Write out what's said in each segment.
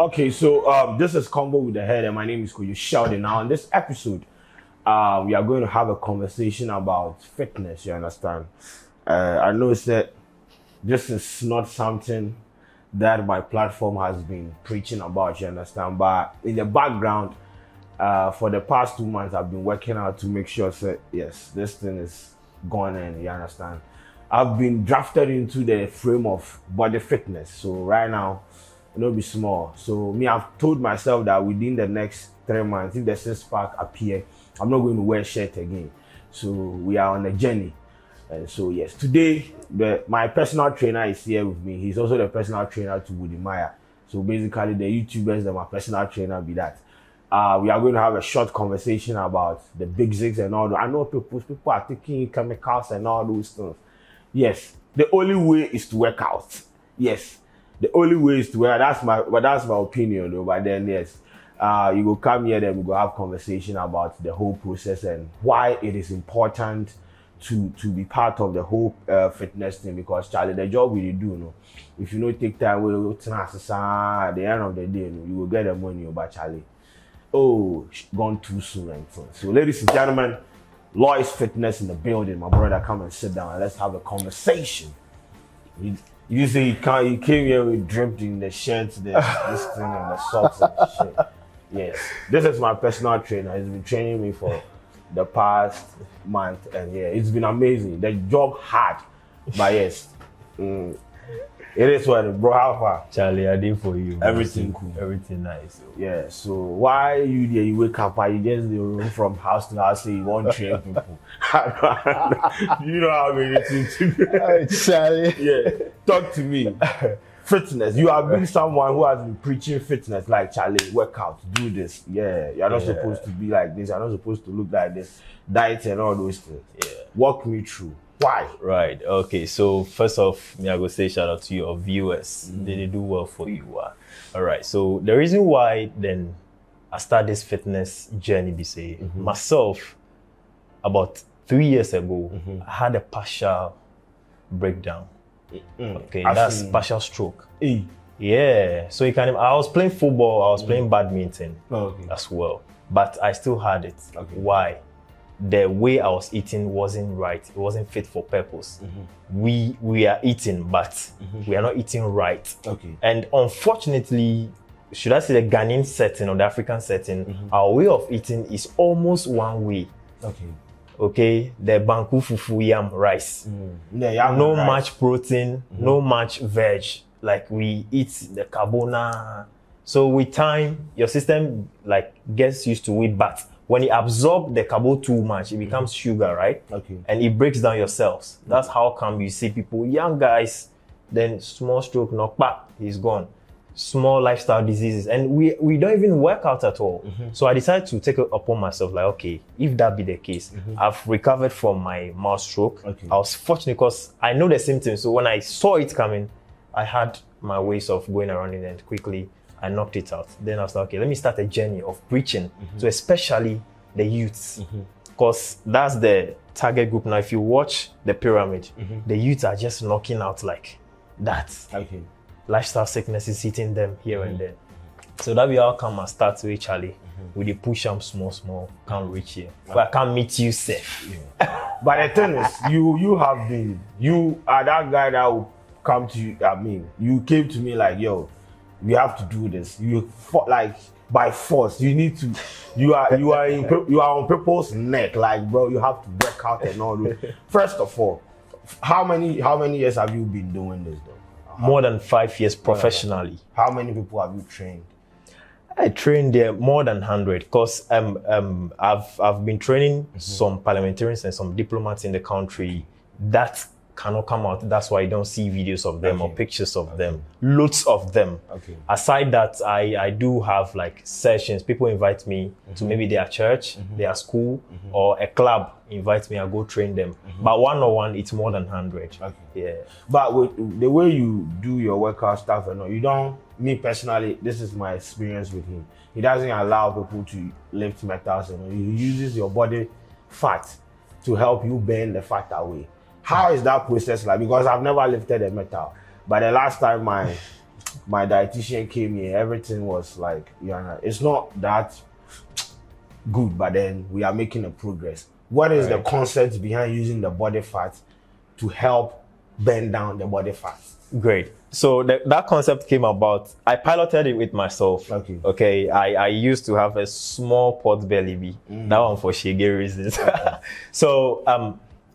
Okay, so this is Convo with the Head, and my name is Sheldon. Now, in this episode, we are going to have a conversation about fitness. You understand? I know that this is not something that my platform has been preaching about. You understand? But in the background, for the past 2 months, I've been working out to make sure that yes, this thing is going in. You understand? I've been drafted into the frame of body fitness. So right now, it'll be small. So me, I've told myself that within the next 3 months, if the six-pack appear, I'm not going to wear shirt again. So we are on a journey. And so yes, today my personal trainer is here with me. He's also the personal trainer to Woody Maya. So basically, the YouTubers that my personal trainer be that. We are going to have a short conversation about the big zigs and all that. I know people are taking chemicals and all those things. Yes, the only way is to work out. Yes, the only way is to work. That's my opinion though. But then yes, you will come here, then we go have conversation about the whole process and why it is important to be part of the whole fitness thing. Because Charlie, the job we do, no, if you don't take time, at the end of the day, no, you will get the money. But Charlie, gone too soon and so. Ladies and gentlemen, Loyce Fitness in the building. My brother, come and sit down and let's have a conversation. You say you came here with dripped in the shirts, this thing and the socks and shit. Yes, this is my personal trainer. He's been training me for the past month, and yeah, it's been amazing. The job hard, but yes, it is what it, bro. How far? Charlie, I did for you. Everything cool. Everything nice. Yeah, so why you there? You wake up and you just roam from house to house say you want to train people. You know how many things to do. Charlie. Yeah, talk to me. Fitness. You have been someone who has been preaching fitness like Charlie, work out, do this. Yeah, you're not supposed to be like this. You're not supposed to look like this. Diet and all those things. Yeah. Walk me through. Why? Right. Okay. So first off, I go say shout out to your viewers. They do well for you. All right. So the reason why then I started this fitness journey, be say myself about 3 years ago, I had a partial breakdown. Okay, that's partial stroke. Yeah. So you can. I was playing football. I was playing badminton as well, but I still had it. Okay. Why? The way I was eating wasn't right. It wasn't fit for purpose. We are eating, but we are not eating right. Okay. And unfortunately, should I say the Ghanaian setting or the African setting, our way of eating is almost one way. Okay. Okay, the banku fufu yam rice. No much protein, no much veg. Like we eat the carbona. So with time, your system like gets used to it, but when it absorbs the carbo too much, it becomes sugar, right? Okay. And it breaks down your cells. That's how come you see people, young guys, then small stroke, knock back, he's gone. Small lifestyle diseases, and we don't even work out at all. So I decided to take it upon myself, like, okay, if that be the case, I've recovered from my mouth stroke. Okay. I was fortunate because I know the symptoms. So when I saw it coming, I had my ways of going around it, and quickly I knocked it out. Then I was like, okay, let me start a journey of preaching to especially the youths, because that's the target group. Now, if you watch the pyramid, the youths are just knocking out like that. Okay. Lifestyle sickness is hitting them here and there. So that will all come and start with Charlie. With the push them small, can't reach here. But I can't meet you safe. Yeah. But the thing is, you are that guy that will come to you. I mean, you came to me like, yo, we have to do this. You fought like by force. You need to. You are on people's neck. Like, bro, you have to work out and all that. First of all, how many years have you been doing this though? More than 5 years professionally. How many people have you trained? I trained there more than 100 because I've been training some parliamentarians and some diplomats in the country that cannot come out. That's why you don't see videos of them or pictures of them. Loads of them. Okay. Aside that, I do have like sessions. People invite me to maybe their church, their school, or a club invite me. I go train them. But one-on-one, it's more than 100. Okay. Yeah. But with the way you do your workout stuff and all, you don't. Me personally, this is my experience with him. He doesn't allow people to lift metals, and he uses your body fat to help you burn the fat away. How is that process like? Because I've never lifted a metal, but the last time my my dietitian came here, everything was like, it's not that good, but then we are making a progress. What is the concept behind using the body fat to help bend down the body fat? Great. So that concept came about. I piloted it with myself. Okay. I used to have a small pot belly. That one for shege reasons. So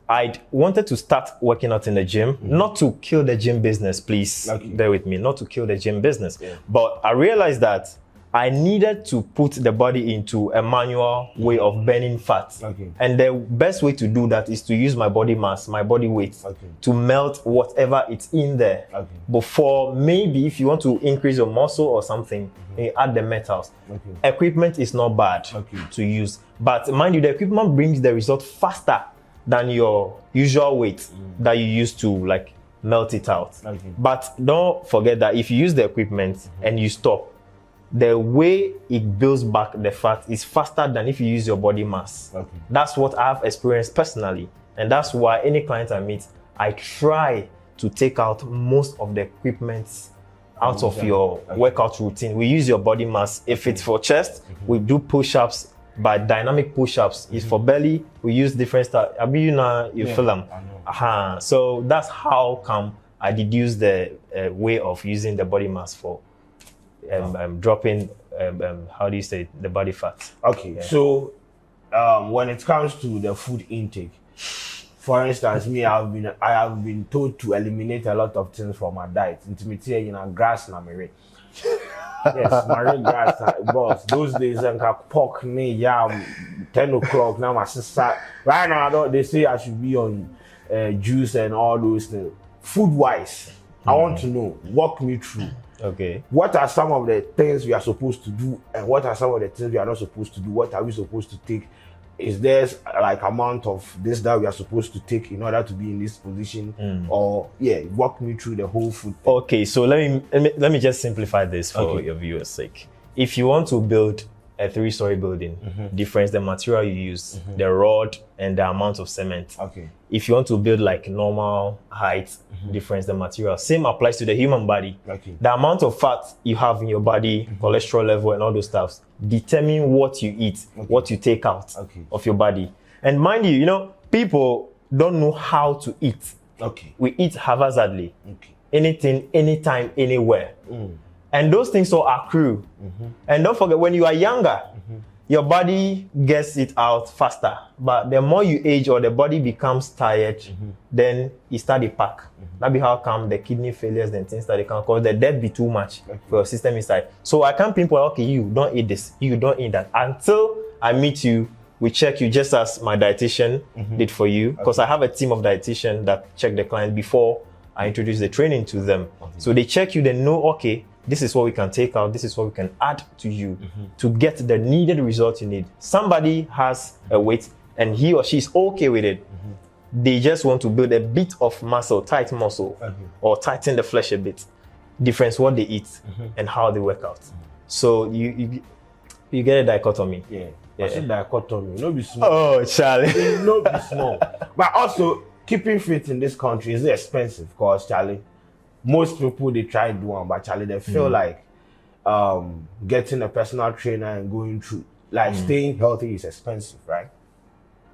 I wanted to start working out in the gym, not to kill the gym business, please bear with me, not to kill the gym business. But I realized that I needed to put the body into a manual way of burning fat. And the best way to do that is to use my body mass, my body weight, to melt whatever it's in there. Before, maybe if you want to increase your muscle or something, you add the metals. Equipment is not bad to use. But mind you, the equipment brings the result faster than your usual weight that you use to like melt it out. But don't forget that if you use the equipment and you stop, the way it builds back the fat is faster than if you use your body mass. That's what I've experienced personally. And that's why any client I meet, I try to take out most of the equipment out of your workout routine. We use your body mass. If it's for chest, we do push-ups, but dynamic push-ups. Is for belly, we use different stuff. You feel them. So that's how come I deduce the way of using the body mass for dropping, how do you say it? The body fat. So when it comes to the food intake, for instance, I have been told to eliminate a lot of things from my diet. Intimate, grass na mere. Yes, marine grass, boss. Those days, pork, yam, 10 o'clock. Now my sister, right now, they say I should be on juice and all those things. Food-wise, I want to know. Walk me through. What are some of the things we are supposed to do, and what are some of the things we are not supposed to do? What are we supposed to take? Is there like amount of this that we are supposed to take in order to be in this position? Or walk me through the whole food thing. So let me just simplify this for your viewers' sake. If you want to build a 3-story building, difference the material you use, the rod and the amount of cement. If you want to build like normal height, difference the material. Same applies to the human body. The amount of fat you have in your body, cholesterol level and all those stuffs determine what you eat, what you take out of your body. And mind you, people don't know how to eat. We eat haphazardly. Anything, anytime, anywhere. And those things all accrue. And don't forget, when you are younger, your body gets it out faster. But the more you age or the body becomes tired, then it starts to pack. That be how come the kidney failures and things that they can cause the death be too much for your system inside. So I can't pinpoint, you don't eat this, you don't eat that. Until I meet you, we check you just as my dietitian did for you. Because I have a team of dietitians that check the client before I introduce the training to them. So they check you, they know, this is what we can take out, this is what we can add to you to get the needed result you need. Somebody has a weight and he or she is okay with it. They just want to build a bit of muscle, tight muscle, or tighten the flesh a bit. Difference what they eat and how they work out. So you get a dichotomy. I said dichotomy. No be small. Oh, Charlie. No be small. But also, keeping fit in this country is expensive, because Charlie, most people they try to do one, but Charlie, they feel like getting a personal trainer and going through, like staying healthy is expensive, right?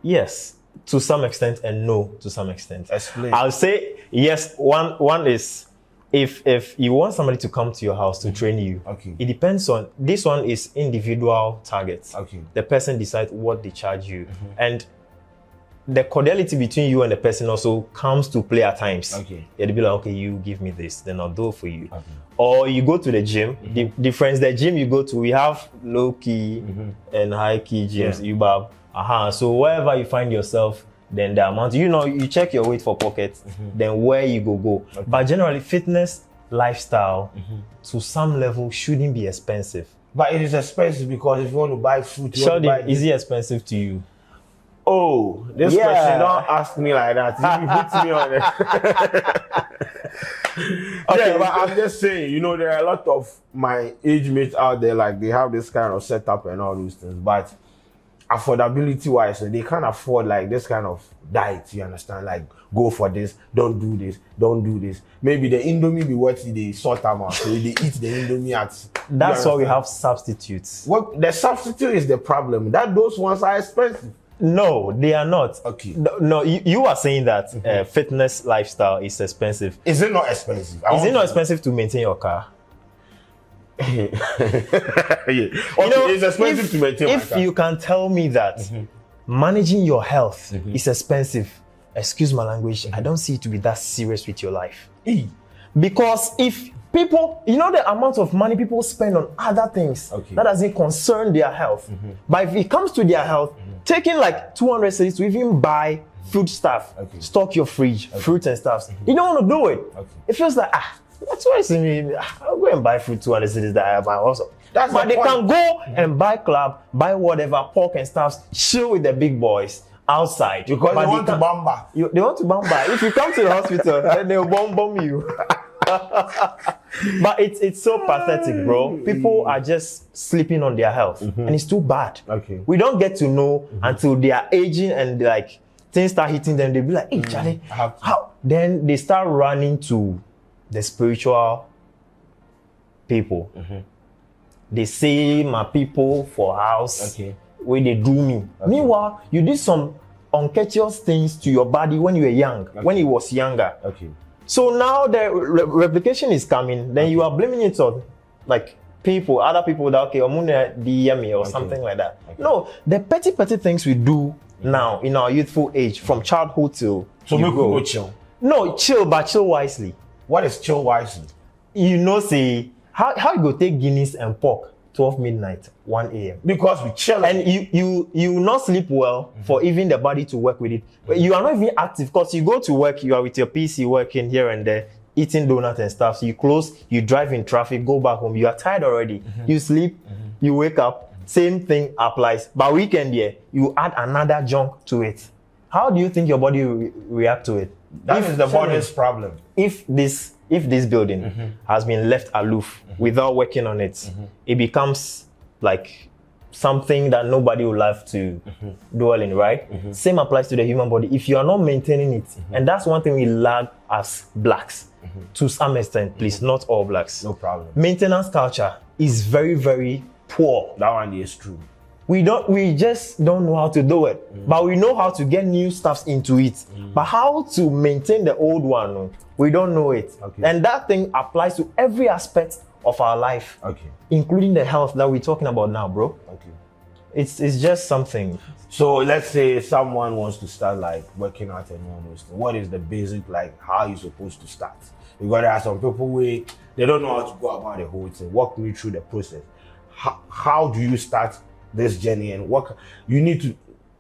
Yes, to some extent, and no, to some extent. Explain. I'll say yes. One is if you want somebody to come to your house to train you, it depends on, this one is individual targets. The person decides what they charge you, and the cordiality between you and the person also comes to play at times. They'll be like, you give me this, then I'll do it for you. Or you go to the gym. The difference, the gym you go to, we have low key and high key gyms. You have, so wherever you find yourself, then the amount, you check your weight for pockets, then where you go. But generally, fitness lifestyle to some level shouldn't be expensive. But it is expensive because if you want to buy food, Sheldon, is it expensive to you? Oh, this question, don't ask me like that. You hit me on it. But I'm just saying, there are a lot of my age mates out there, like they have this kind of setup and all those things. But affordability wise, so they can't afford like this kind of diet. You understand? Like go for this, don't do this, don't do this. Maybe the Indomie be what they sort them out, so they eat the Indomie at. That's why we have substitutes. What the substitute is the problem. That those ones are expensive. No, they are not. Okay. No, you are saying that fitness lifestyle is expensive. Is it not expensive? Is it not expensive to maintain your car? Yeah. Okay, it's expensive to maintain my If car. you can tell me that managing your health is expensive, excuse my language, I don't see it to be that serious with your life. Because if people, the amount of money people spend on other things that doesn't concern their health. But if it comes to their health, taking like 200 cities to even buy food stuff, stock your fridge, fruits and stuff, you don't want to do it. It feels like, that's why I'll go and buy food 200 cities that I buy also. But they can go and buy club, buy whatever, pork and stuff, chill with the big boys outside. Because they want to bamba. They want to bamba. If you come to the hospital, then they'll bomb you. But it's so pathetic, bro. People are just sleeping on their health, and it's too bad. We don't get to know until they are aging and like things start hitting them. They'll be like, "Hey, Charlie, how?" Then they start running to the spiritual people. They say, "My people for house, where they do me." Meanwhile, you did some unconscious things to your body when you were young, when you was younger. So now the replication is coming, then you are blaming it on like other people that, I'm DM or something like that. No, the petty things we do now in our youthful age, from childhood till you grow. Chill. No, chill, but chill wisely. What is chill wisely? Say, how you go take Guinness and pork 12 midnight, 1 a.m. Because we chill. And you not sleep well for even the body to work with it. But you are not even active because you go to work, you are with your PC working here and there, eating donuts and stuff. So you close, you drive in traffic, go back home. You are tired already. You sleep, you wake up, same thing applies. But weekend here, you add another junk to it. How do you think your body will react to it? That is the body's problem. If this building has been left aloof without working on it, it becomes like something that nobody will have to dwell in, right? Same applies to the human body. If you are not maintaining it, and that's one thing we lack as blacks, to some extent, please, not all blacks. No problem. Maintenance culture is very, very poor. That one is true. We just don't know how to do it, but we know how to get new stuff into it. But how to maintain the old one, we don't know it. And that thing applies to every aspect of our life, including the health that we're talking about now, bro. It's just something. So let's say someone wants to start like working out and all those things. What is the basic, like how you supposed to start? Because there are some people where they don't know how to go about the whole thing. Walk me through the process. How do you start this journey, and what you need to?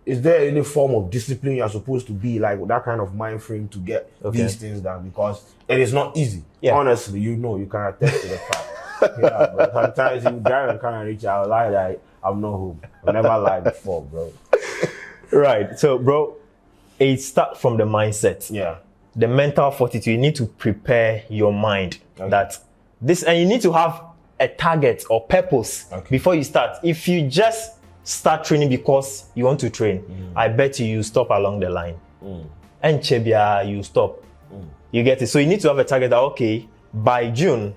Is there any form of discipline you are supposed to be like, that kind of mind frame to get these things done? Because it is not easy. Honestly, you can attest to the fact. But sometimes you drive and can't reach out, like I'm not home. I've never lied before, bro. Right. So, bro, it starts from the mindset. The mental fortitude. You need to prepare your mind that this, and you need to have a target or purpose before you start. If you just start training because you want to train, I bet you stop along the line. And Chebia, you stop. You get it? So you need to have a target that, okay, by June,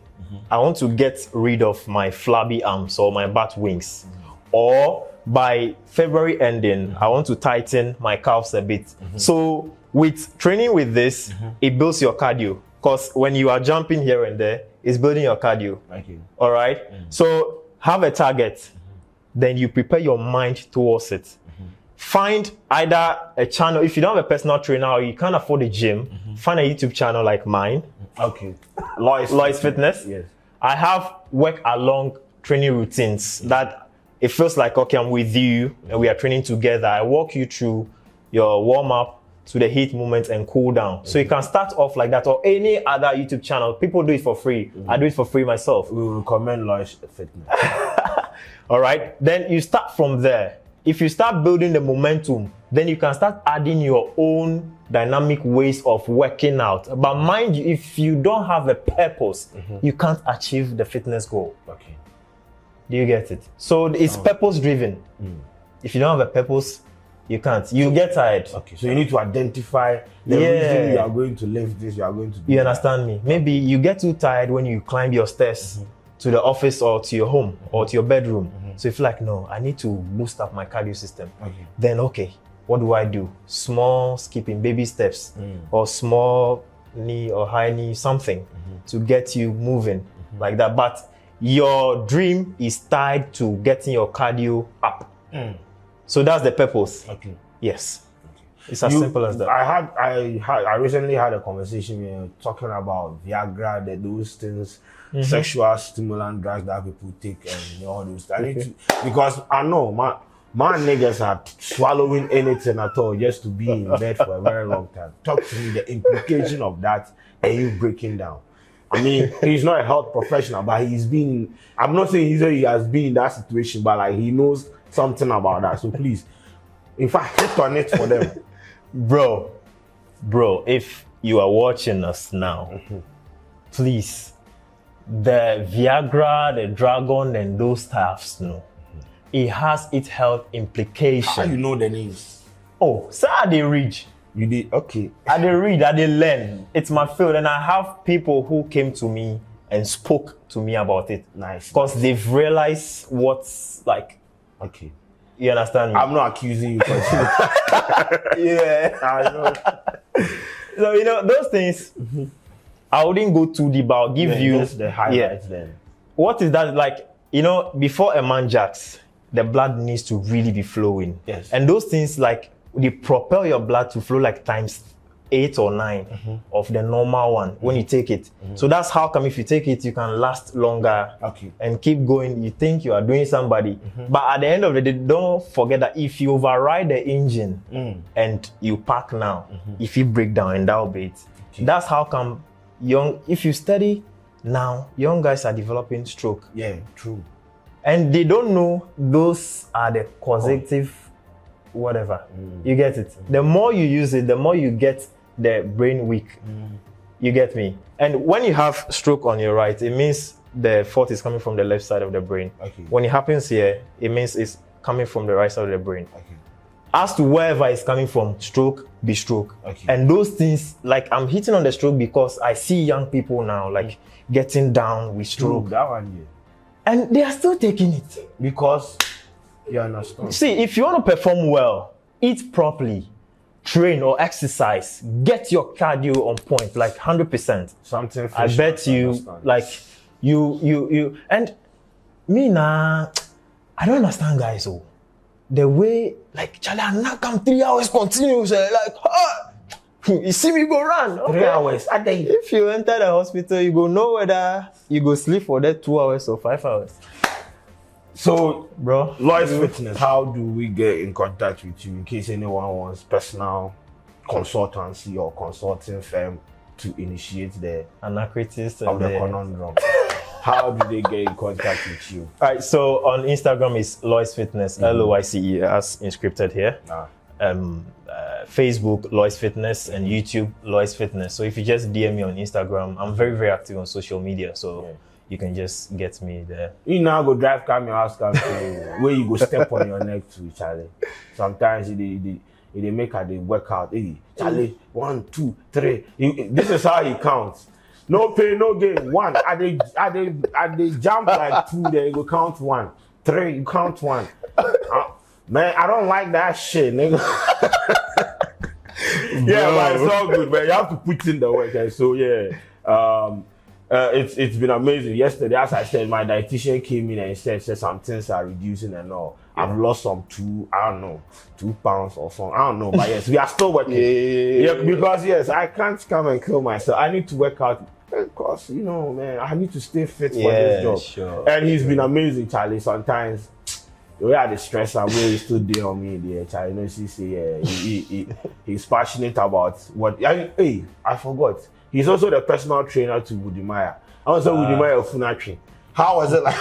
I want to get rid of my flabby arms or my bat wings. Or by February ending, I want to tighten my calves a bit. So with training with this, it builds your cardio. Because when you are jumping here and there, it's building your cardio. All right? So have a target. Then you prepare your mind towards it. Find either a channel. If you don't have a personal trainer or you can't afford a gym, find a YouTube channel like mine. Loyce Fitness. Yes. I have work along training routines that it feels like, okay, I'm with you and we are training together. I walk you through your warm up to the heat movement and cool down. So you can start off like that, or any other YouTube channel. People do it for free. I do it for free myself. We recommend Loyce Fitness. All right. Then you start from there. If you start building the momentum, then you can start adding your own dynamic ways of working out. But mind you, if you don't have a purpose, you can't achieve the fitness goal. Do you get it? So it's purpose driven. if you don't have a purpose, you can't. You get tired. Okay, so you need to identify the reason you are going to live this, you are going to do You that. understand me? Maybe you get too tired when you climb your stairs to the office or to your home or to your bedroom. So you feel like, no, I need to boost up my cardio system. Okay. Then, okay, what do I do? Small skipping, baby steps, or small knee or high knee, something to get you moving like that. But your dream is tied to getting your cardio up. So that's the purpose. Okay. Yes. It's as simple as that. I recently had a conversation we were talking about Viagra, those things, sexual stimulant drugs that people take and all those. I need to, because I know my niggas are swallowing anything at all just to be in bed for a very long time. Talk to me the implication of that and you breaking down. I mean, he's not a health professional, but he's been, I'm not saying he has been in that situation, but like he knows something about that. So please, in fact, hit on it for them. Bro, if you are watching us now, please, the Viagra, the Dragon, and those stuffs, it has its health implications. How you know the names? Oh, so I dey read. You did? Okay. I dey read, I dey learn. It's my field, and I have people who came to me and spoke to me about it. Nice. Because they've realized what's like. Okay. You understand me? I'm not accusing you. Yeah. I know. So, those things, I wouldn't go too deep, but I'll give you just the highlights then. What is that like? Before a man jacks, the blood needs to really be flowing. Yes. And those things, like, they propel your blood to flow like times 8 or 9 of the normal one when you take it. So that's how come if you take it, you can last longer and keep going. You think you are doing somebody. But at the end of the day, don't forget that if you override the engine and you park now, if you break down and that'll be it. That's how come if you study now, young guys are developing stroke. Yeah, true. And they don't know those are the causative whatever. You get it? The more you use it, the more you get the brain weak. You get me? And when you have stroke on your right, it means the fault is coming from the left side of the brain. When it happens here, it means it's coming from the right side of the brain. As to wherever it's coming from, stroke, be stroke. And those things, like I'm hitting on the stroke because I see young people now like getting down with stroke. That one, yeah. And they are still taking it. Because you understand. See, if you want to perform well, eat properly, train or exercise, get your cardio on point, like 100%. Something I bet you, like, you, and me now, I don't understand guys, the way, like, Charlie, I now come 3 hours continuous, like, you see me go run. Okay. 3 hours a day. If you enter the hospital, you go know whether you go sleep for that 2 hours or 5 hours. So, bro, Loyce Fitness, how do we get in contact with you in case anyone wants personal consultancy or consulting firm to initiate the anarchists of the conundrum? How do they get in contact with you? All right, so on Instagram is Loyce Fitness, Loyce, as inscripted here. Facebook, Loyce Fitness, and YouTube, Loyce Fitness. So if you just DM me on Instagram, I'm very, very active on social media. So you can just get me there. You now go drive car, your house car, where you go step on your neck to Charlie. Sometimes they make her they work out. Hey, Charlie, 1, 2, 3. This is how he counts. No pain, no gain. 1. They jump like 2, then you go count 1. 3, you count 1. Man, I don't like that shit, nigga. Yeah, but it's all good, man. You have to put in the work. And so it's been amazing. Yesterday, as I said, my dietitian came in and said some things are reducing and all. I've lost some 2 pounds or something. I don't know, but yes, we are still working. Because yes, I can't come and kill myself. I need to work out because man, I need to stay fit for this job. Sure. And he's been amazing, Charlie. Sometimes the way I the stress and where he stood there on me, there, Charlie. She say he's passionate about what. I forgot. He's also the personal trainer to Wudimaya. Also Wudimaya Funatri. How was it like?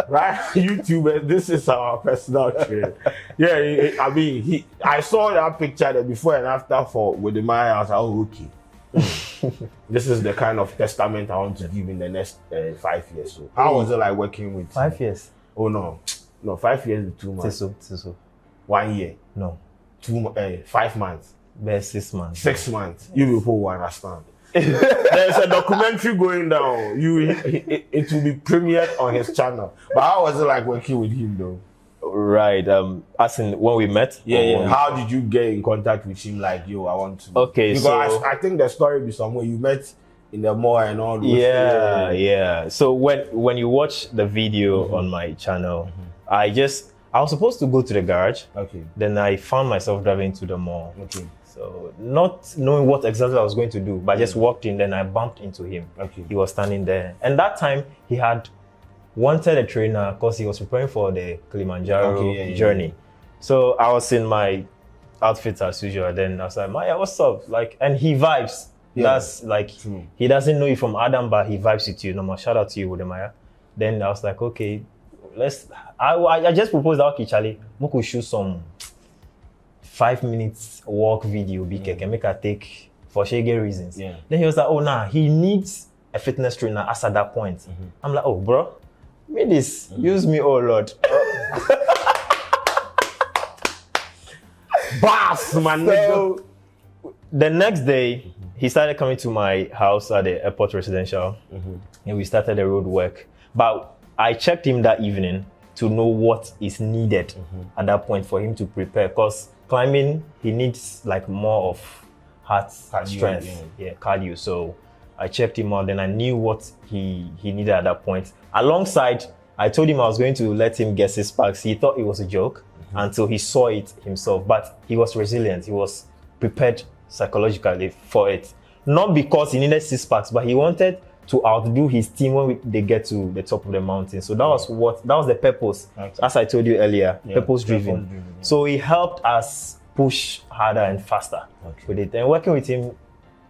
Right? YouTuber, this is our personal trainer. Yeah, I saw that picture the before and after for Wudimaya. I was like, oh, okay. This is the kind of testament I want to give in the next 5 years. So how was it like working with 5 years? Oh no. No, 5 years and 2 months. So. 1 year. No. 5 months. Best 6 months. 6 months. You people will understand. There's a documentary going down. It will be premiered on his channel. But how was it like working with him though? Right. As in when we met. Yeah. How did you get in contact with him? Like, yo, I want to. Okay. Because I think the story be somewhere you met in the mall and all. Yeah. So when you watch the video on my channel, I was supposed to go to the garage. Okay. Then I found myself driving to the mall. Okay. So not knowing what exactly I was going to do, but I just walked in, then I bumped into him. Okay. He was standing there. And that time he had wanted a trainer because he was preparing for the Kilimanjaro journey. So I was in my outfit as usual. Then I was like, Maya, what's up? Like, and he vibes. Yeah. That's like, he doesn't know you from Adam, but he vibes with you. No more shout out to you, Maya. Then I was like, okay, I just proposed that, okay, Charlie, we could shoot some 5 minutes walk video, can make her take for shaggy reasons. Yeah. Then he was like, oh, nah, he needs a fitness trainer as at that point. I'm like, oh, bro, me this, use me, oh Lord. Boss, man. So the next day, he started coming to my house at the airport residential, and we started the road work. But I checked him that evening to know what is needed at that point for him to prepare, because climbing, he needs like more of heart strength, cardio. So I checked him out, then I knew what he needed at that point. Alongside, I told him I was going to let him get 6 packs. He thought it was a joke until he saw it himself, but he was resilient. He was prepared psychologically for it. Not because he needed 6 packs, but he wanted to outdo his team when they get to the top of the mountain. So that was the purpose. Okay. As I told you earlier, purpose driven. So he helped us push harder and faster with it. And working with him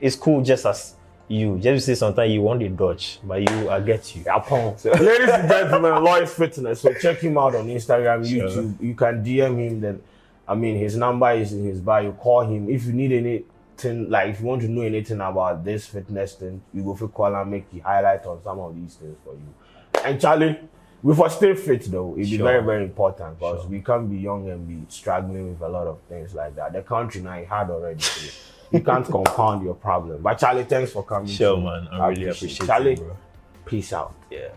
is cool, just as you. Just say sometimes you want to dodge, but I get you. So, ladies and gentlemen, Loyce Fitness. So check him out on Instagram, YouTube. You can DM him. Then, his number is in his bio. Call him if you need anything. Like if you want to know anything about this fitness thing, you go for call and make the highlight on some of these things for you. And Charlie, we for stay fit though. It's very, very important because we can't be young and be struggling with a lot of things like that. The country now is hard already. So you can't compound your problem. But Charlie, thanks for coming. Sure, man. I really appreciate it, Charlie, bro. peace out. Yeah.